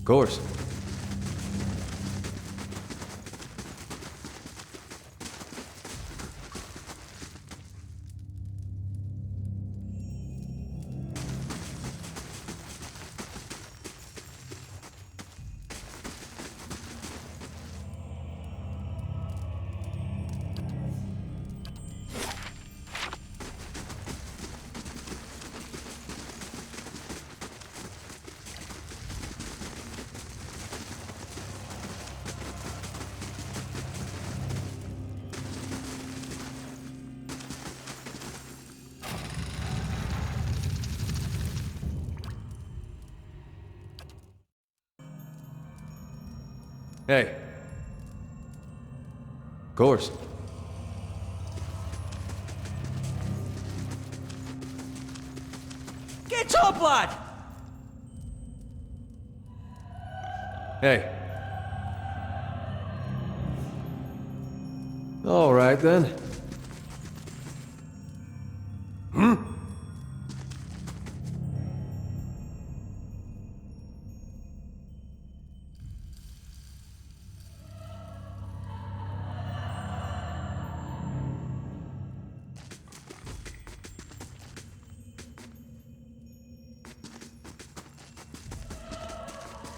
Course. Hey. Course. Get up, lad! Hey. All right, then.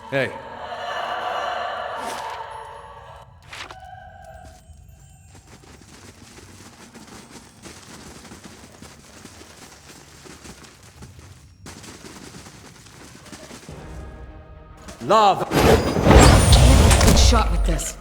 Hey. Love! Good shot with this.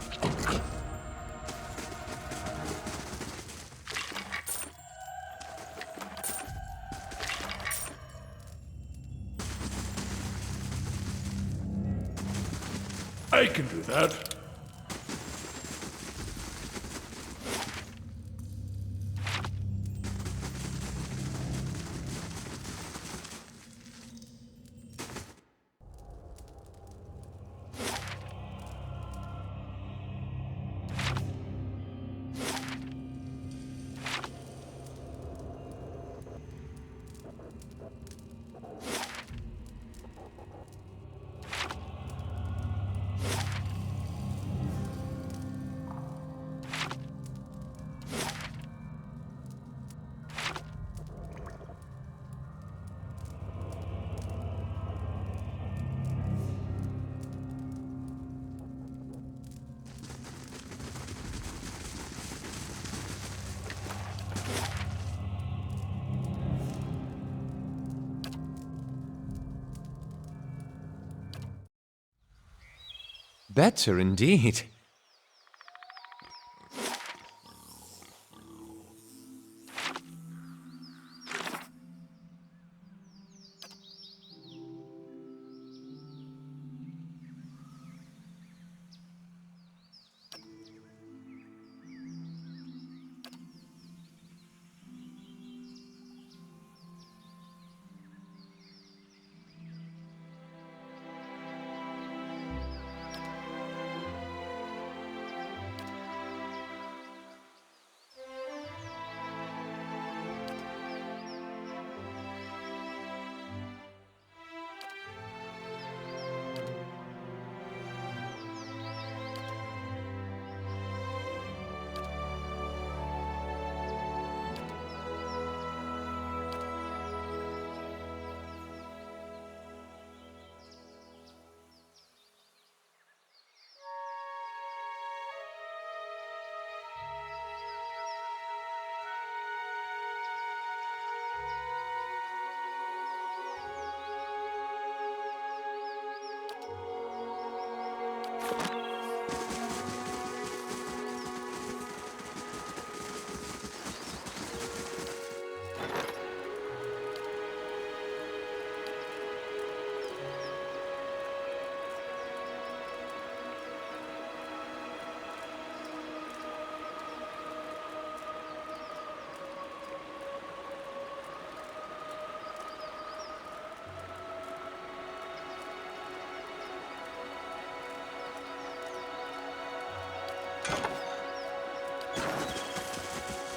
I can do that. Better indeed.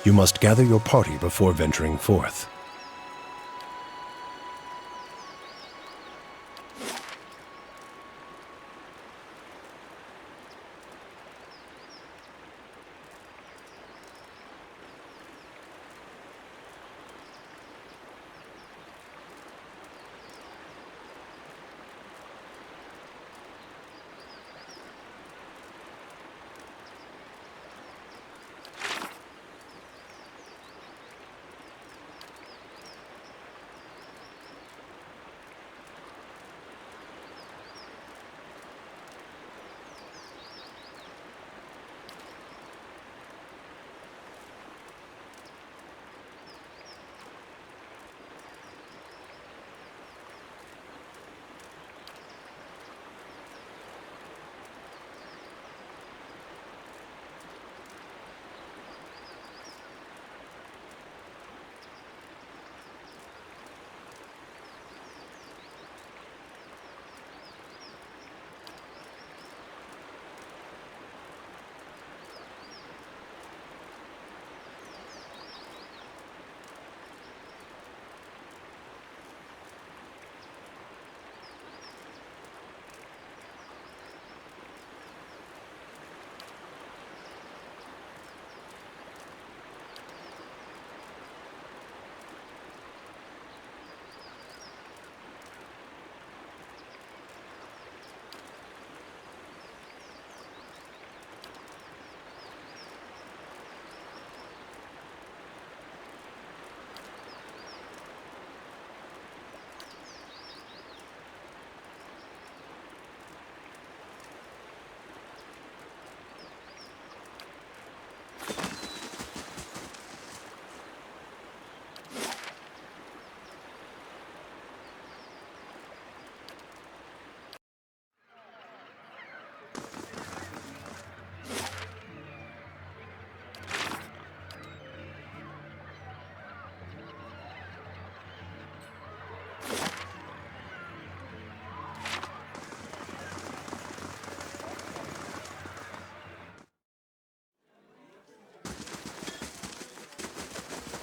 You must gather your party before venturing forth.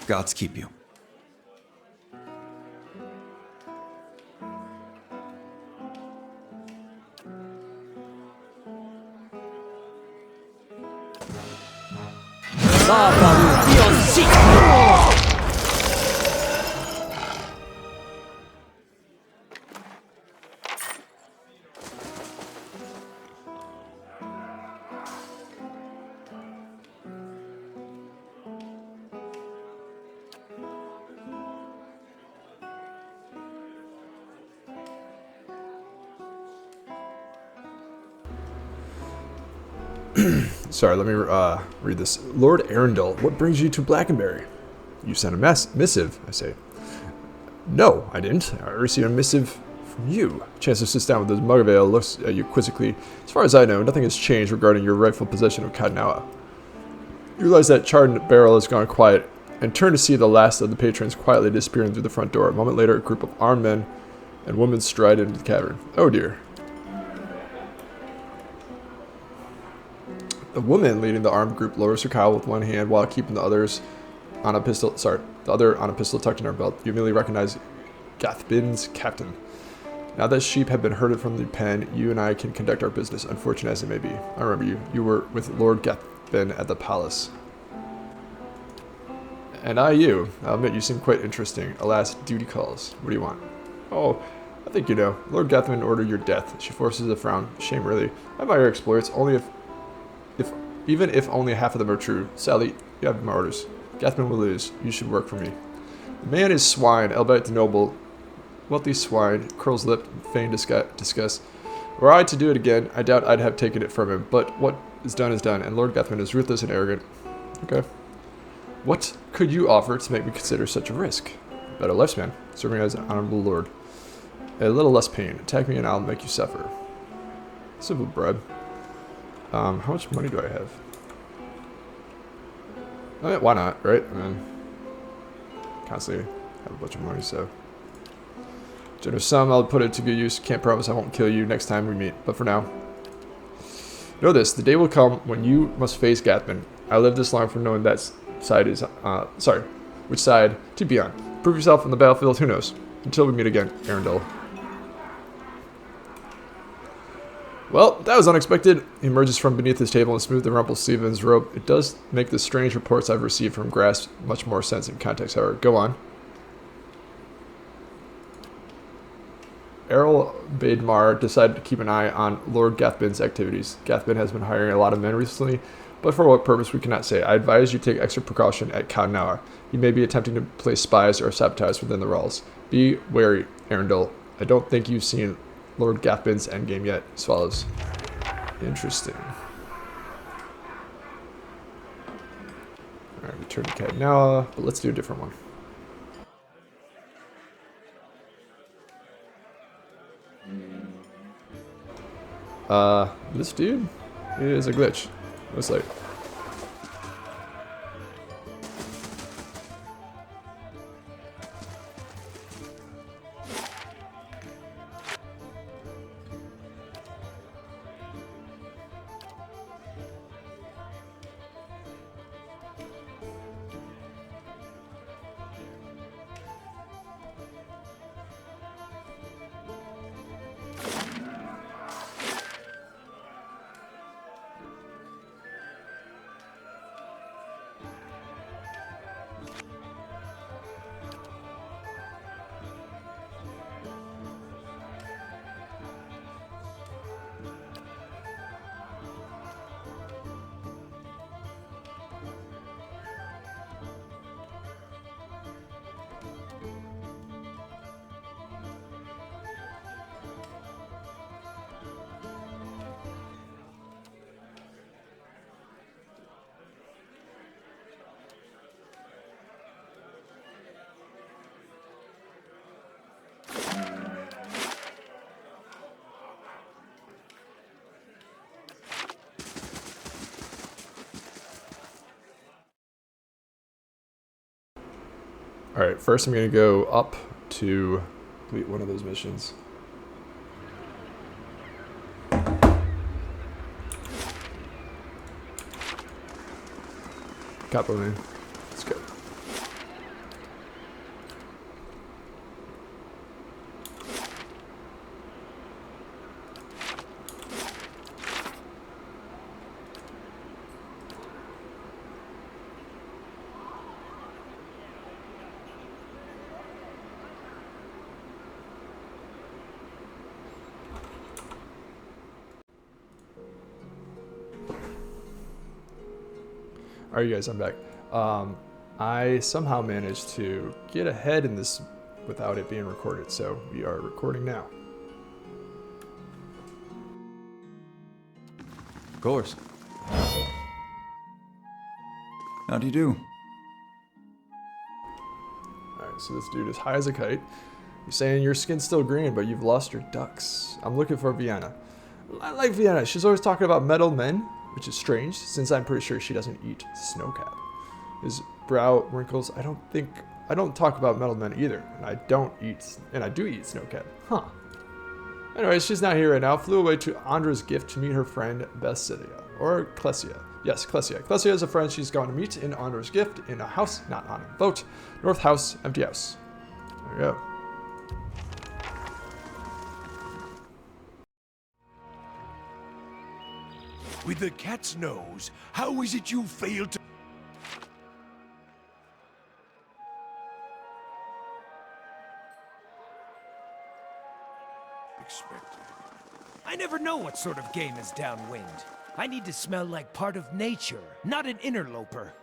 Gods keep you. Lava will be seek. Sorry, let me read this. Lord Arundel, what brings you to Brackenbury? You sent a missive, I say. No, I didn't. I received a missive from you. Chancellor sits down with his mug of ale, looks at you quizzically. As far as I know, nothing has changed regarding your rightful possession of Caed Nua. You realize that Charred Barrel has gone quiet, and turn to see the last of the patrons quietly disappearing through the front door. A moment later, a group of armed men and women stride into the cavern. Oh dear. The woman leading the armed group lowers her cowl with one hand while keeping the other on a pistol tucked in her belt. You immediately recognize Gathbin's captain. Now that sheep have been herded from the pen, you and I can conduct our business, unfortunate as it may be. I remember you. You were with Lord Gathbin at the palace. And I you. I'll admit you seem quite interesting. Alas, duty calls. What do you want? Oh, I think you know. Lord Gathbin ordered your death. She forces a frown. Shame, really. I admire your exploits, even if only half of them are true. Sally, you have my orders. Gathbin will lose. You should work for me. The man is swine, albeit the noble. Wealthy swine, curls lip, feigned disgust. Were I to do it again, I doubt I'd have taken it from him. But what is done, and Lord Gathbin is ruthless and arrogant. Okay. What could you offer to make me consider such a risk? Better lifespan, serving as an honorable lord. A little less pain. Attack me and I'll make you suffer. Simple bread. How much money do I have? I mean, why not, right? I mean, constantly have a bunch of money, so. Generous sum, I'll put it to good use. Can't promise I won't kill you next time we meet, but for now. Know this, the day will come when you must face Gathbin. I live this long for knowing that side is, which side to be on. Prove yourself on the battlefield, who knows? Until we meet again, Arundel. Well, that was unexpected. He emerges from beneath his table and smooths the rumpled sleeve of his robe. It does make the strange reports I've received from Grasp much more sense in context, however. Go on. Errol Bademar decided to keep an eye on Lord Gathbin's activities. Gathbin has been hiring a lot of men recently, but for what purpose we cannot say. I advise you take extra precaution at Caed Nua. He may be attempting to place spies or sabotage within the walls. Be wary, Arundel. I don't think you've seen Lord Gathbin's endgame yet. Swallows. Interesting. Alright, return to Caed Nua, but let's do a different one. This dude is a glitch. Looks like. Alright, first I'm going to go up to complete one of those missions. Copperlane. Let's go. Alright, you guys, I'm back. I somehow managed to get ahead in this without it being recorded, so we are recording now. Of course. How do you do? Alright, so this dude is high as a kite. You're saying your skin's still green, but you've lost your ducks. I'm looking for Vianna. I like Vianna. She's always talking about metal men, which is strange, since I'm pretty sure she doesn't eat snowcap. His brow wrinkles. I don't talk about metal men either, and I do eat snowcap. Huh. Anyways, she's not here right now. Flew away to Ondra's gift to meet her friend Basilia, or Klesia. Yes, Klesia. Klesia is a friend she's going to meet in Ondra's gift in a house, not on a boat. North house, empty house. There you go. With the cat's nose, how is it you failed to... Expected. I never know what sort of game is downwind. I need to smell like part of nature, not an interloper.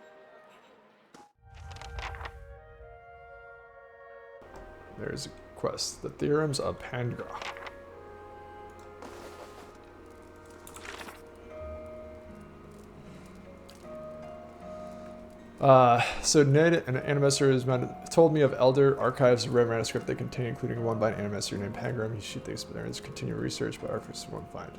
There's a quest. The Theorems of Pandgram. So Ned, an animaster, has told me of elder archives of rare manuscript they contain, including one by an animaster named Pandgram. She thinks there is continued research, but archivists won't find.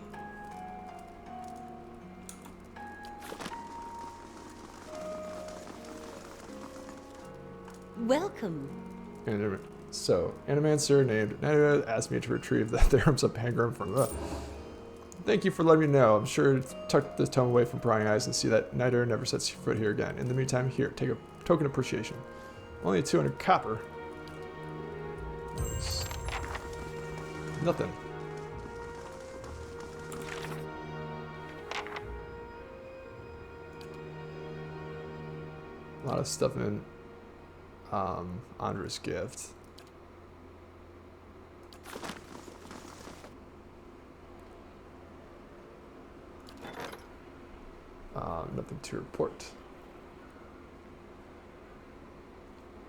Welcome. And so, animaster named Niah asked me to retrieve the Theorems of Pandgram from the... Thank you for letting me know. I'm sure to tuck the tome away from prying eyes and see that Niah never sets foot here again. In the meantime, here, take a token appreciation. Only 200 copper. Nice. Nothing. A lot of stuff in Ondra's gift. Nothing to report.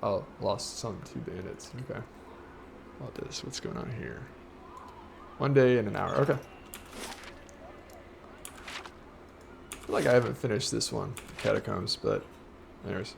Oh, lost some 2 bandits. Okay. About this. What's going on here? 1 day and an hour. Okay. I feel like I haven't finished this one, Catacombs, but anyways.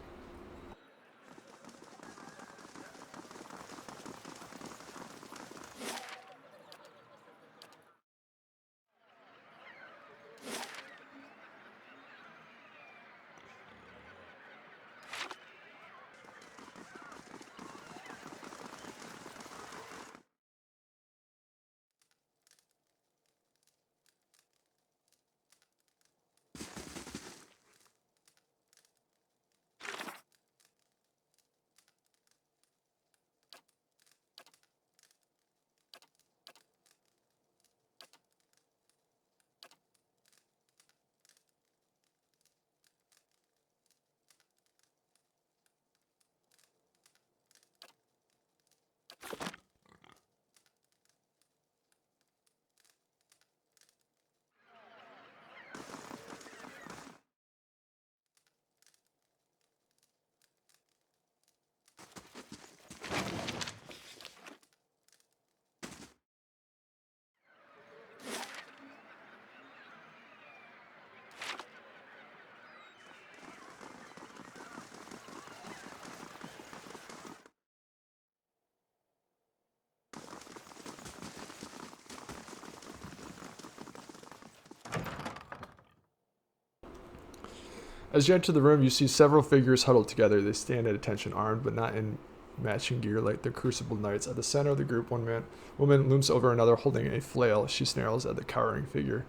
As you enter the room, you see several figures huddled together. They stand at attention, armed, but not in matching gear like the Crucible Knights. At the center of the group, woman looms over another holding a flail. She snarls at the cowering figure.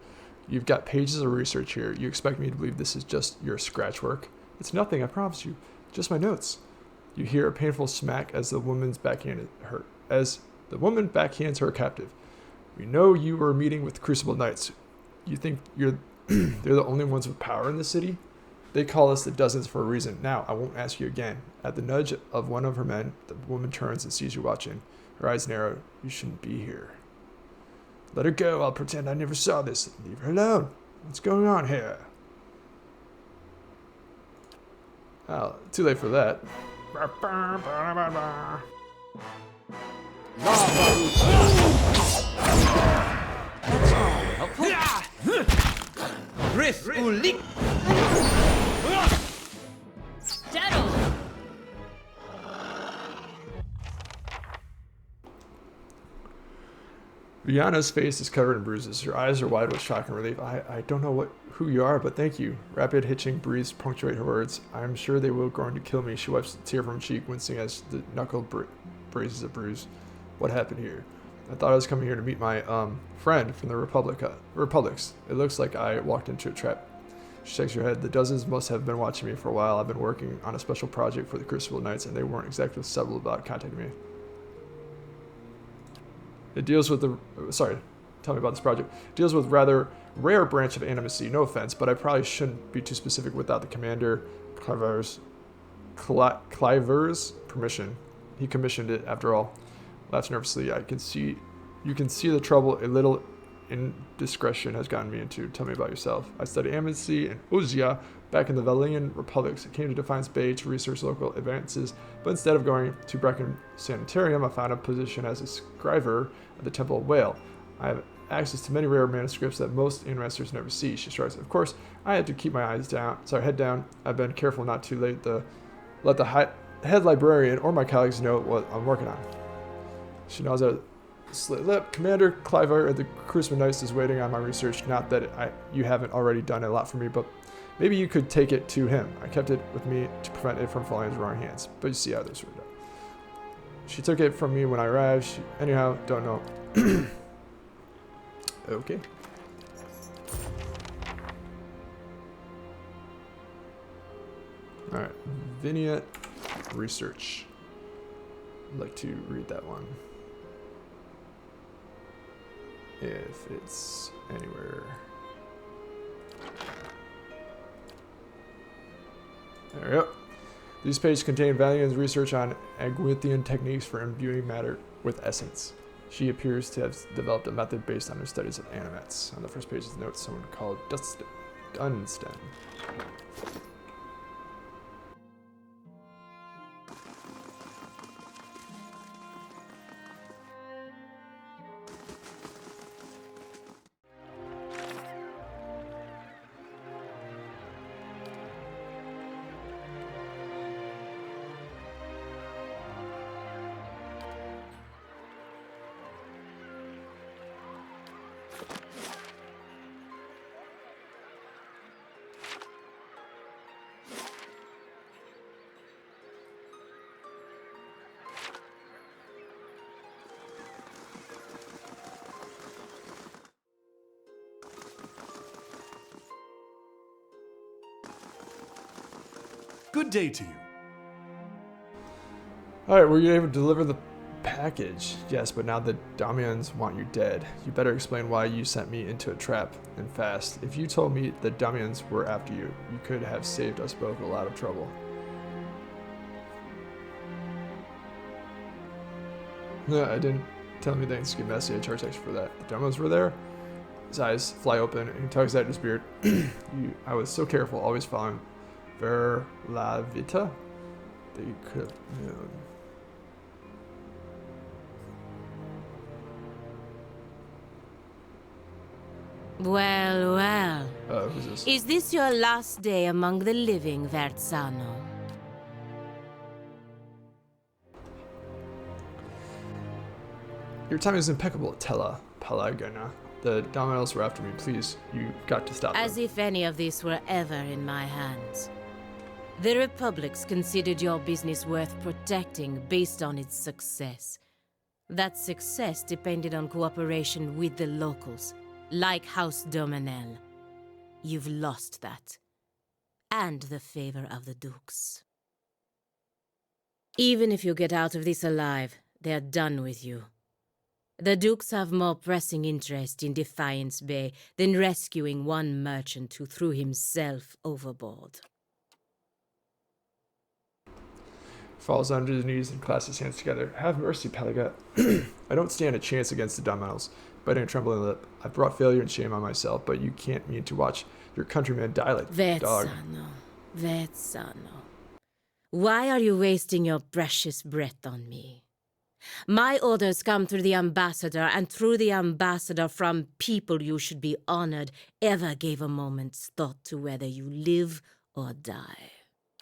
You've got pages of research here. You expect me to believe this is just your scratch work? It's nothing, I promise you. Just my notes. You hear a painful smack as the woman backhands her captive. We know you were meeting with Crucible Knights. You think they're the only ones with power in the city? They call us the dozens for a reason. Now, I won't ask you again. At the nudge of one of her men, the woman turns and sees you watching. Her eyes narrow. You shouldn't be here. Let her go. I'll pretend I never saw this. Leave her alone. What's going on here? Oh, too late for that. Vianna's face is covered in bruises. Her eyes are wide with shock and relief. I don't know who you are, but thank you. Rapid hitching breaths punctuate her words. I'm sure they will going to kill me. She wipes a tear from her cheek, wincing as the knuckle braces a bruise. What happened here? I thought I was coming here to meet my friend from the Republics. It looks like I walked into a trap. She shakes her head. The dozens must have been watching me for a while. I've been working on a special project for the Crucible Knights, and they weren't exactly subtle about contacting me. It deals with tell me about this project. It deals with rather rare branch of animacy. No offense, but I probably shouldn't be too specific without the Commander Cliver's permission. He commissioned it, after all. Laughs nervously. You can see the trouble a little indiscretion has gotten me into. Tell me about yourself. I studied amnesty in Uzia back in the Valian Republics. I came to Defiance Bay to research local advances, but instead of going to Brackenbury Sanitarium, I found a position as a scrivener at the Temple of Whale. I have access to many rare manuscripts that most investors never see. She shrugs. Of course, I had to keep my head down. I've been careful not to let the head librarian or my colleagues know what I'm working on. She nods at a slit lip. Commander Cliver of the Crucible Knights is waiting on my research. Not that you haven't already done a lot for me, but maybe you could take it to him. I kept it with me to prevent it from falling into the wrong hands. But you see how this worked out. She took it from me when I arrived. Anyhow, don't know. Okay. Alright. Vignette research. I'd like to read that one. If it's anywhere. There we go. These pages contain Valian's research on Agwithian techniques for imbuing matter with essence. She appears to have developed a method based on her studies of animats. On the first page is a note someone called Dunstan. Good day to you. Alright, were you able to deliver the package? Yes, but now the Damians want you dead. You better explain why you sent me into a trap, and fast. If you told me the Damians were after you, you could have saved us both a lot of trouble. No, I didn't tell me thanks. Give Messi a charge extra for that. The Damians were there. His eyes fly open, and he tugs at his beard. I was so careful, always following Ver la Vita. That you could have known. Well, well. Who's this? Is this your last day among the living, Verzano? Your timing is impeccable, Tella Pallegina. The Dominoes were after me. Please, you got to stop them. As if any of this were ever in my hands. The Republic's considered your business worth protecting based on its success. That success depended on cooperation with the locals, like House Dominel. You've lost that. And the favor of the Dukes. Even if you get out of this alive, they're done with you. The Dukes have more pressing interest in Defiance Bay than rescuing one merchant who threw himself overboard. Falls onto his knees and clasps his hands together. Have mercy, Pallegina. I don't stand a chance against the Dominoes. Biting a trembling lip. I've brought failure and shame on myself, but you can't mean to watch your countrymen die like dog. Verzano. Why are you wasting your precious breath on me? My orders come through the ambassador, and through the ambassador from people you should be honored ever gave a moment's thought to whether you live or die.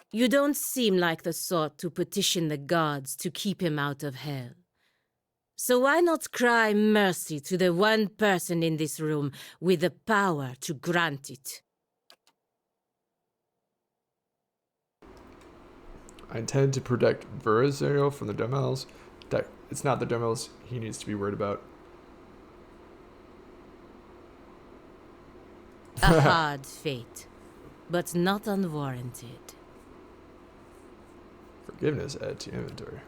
You don't seem like the sort to petition the gods to keep him out of hell. So why not cry mercy to the one person in this room with the power to grant it? I intend to protect Verzano from the Domels. It's not the Domels he needs to be worried about. A hard fate, but not unwarranted. Forgiveness add to inventory.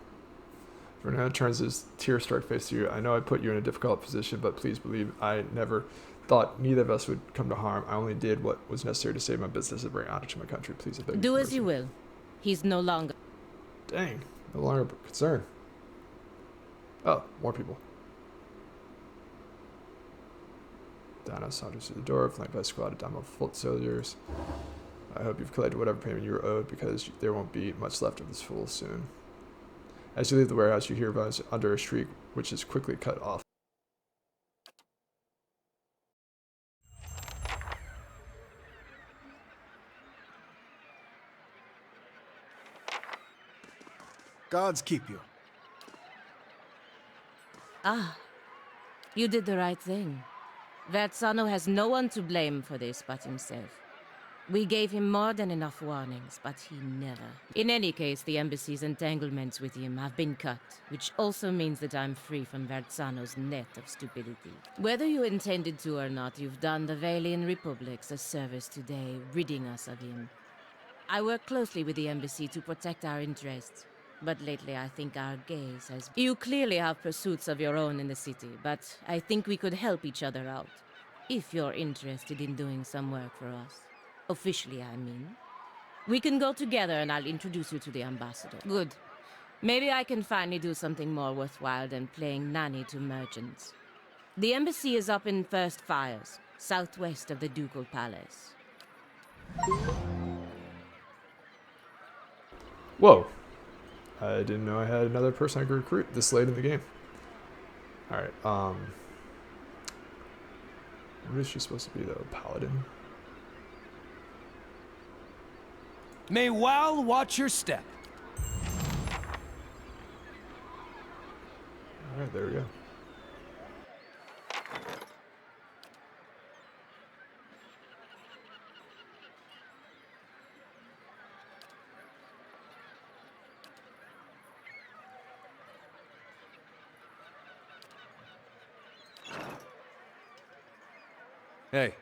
Fernando turns his tear-struck face to you. I know I put you in a difficult position, but please believe I never thought neither of us would come to harm. I only did what was necessary to save my business and bring honor to my country. Please, I beg you. Do as you will. He's no longer... Dang, no longer a concern. Oh, more people. Danna saunters through the door, flanked by a squad of Damo foot soldiers. I hope you've collected whatever payment you were owed, because there won't be much left of this fool soon. As you leave the warehouse, you hear voice under a shriek, which is quickly cut off. Gods keep you. Ah, you did the right thing. Verzano has no one to blame for this but himself. We gave him more than enough warnings, but he never. In any case, the embassy's entanglements with him have been cut, which also means that I'm free from Verzano's net of stupidity. Whether you intended to or not, you've done the Valian Republics a service today, ridding us of him. I work closely with the embassy to protect our interests, but lately I think our gaze has... You clearly have pursuits of your own in the city, but I think we could help each other out, if you're interested in doing some work for us. Officially, I mean. We can go together and I'll introduce you to the ambassador. Good. Maybe I can finally do something more worthwhile than playing nanny to merchants. The embassy is up in First Fires, southwest of the Ducal Palace. Whoa. I didn't know I had another person I could recruit this late in the game. Alright, what is she supposed to be though? Paladin? May Wal watch your step. Alright, there we go. Hey.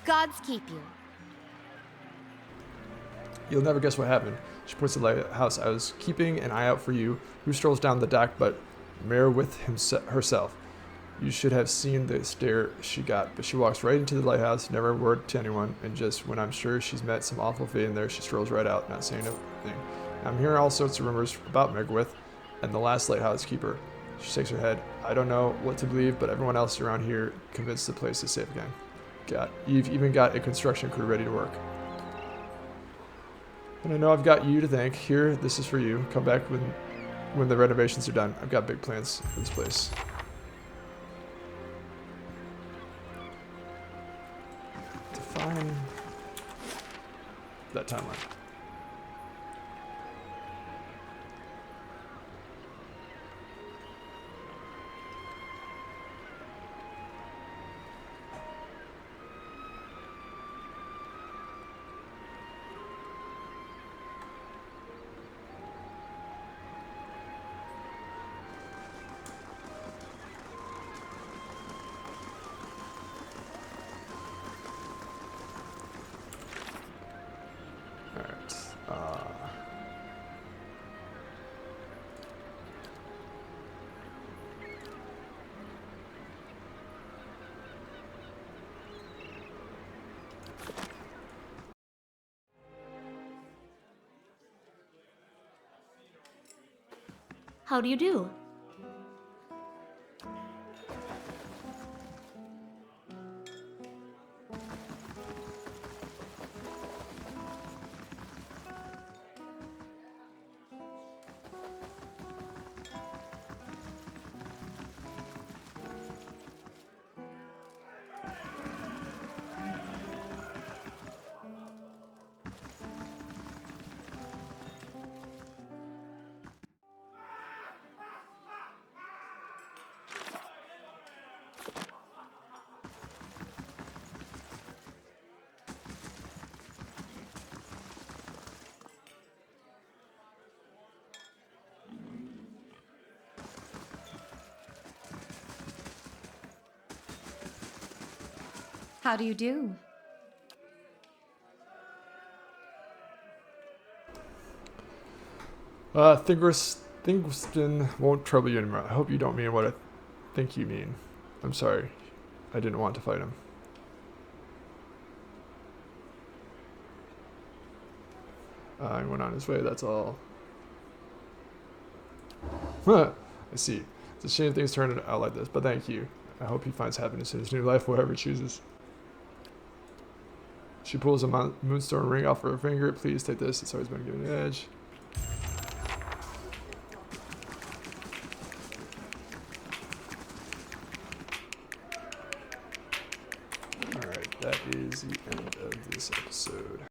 Gods keep you. You'll never guess what happened. She points to the lighthouse. I was keeping an eye out for you. Who strolls down the dock but Merwith herself? You should have seen the stare she got, but she walks right into the lighthouse, never a word to anyone, and just when I'm sure she's met some awful fate in there, she strolls right out, not saying a thing. I'm hearing all sorts of rumors about Merwith and the last lighthouse keeper. She shakes her head. I don't know what to believe, but everyone else around here convinced the place is safe again. You've even got a construction crew ready to work. And I know I've got you to thank. Here, this is for you. Come back when the renovations are done. I've got big plans for this place. Define that timeline. How do you do? How do you do? Thristwn won't trouble you anymore. I hope you don't mean what I think you mean. I'm sorry. I didn't want to fight him. He went on his way, that's all. I see. It's a shame things turned out like this, but thank you. I hope he finds happiness in his new life, whatever he chooses. She pulls a moonstone ring off her finger. Please take this. It's always been given an edge. Alright, that is the end of this episode.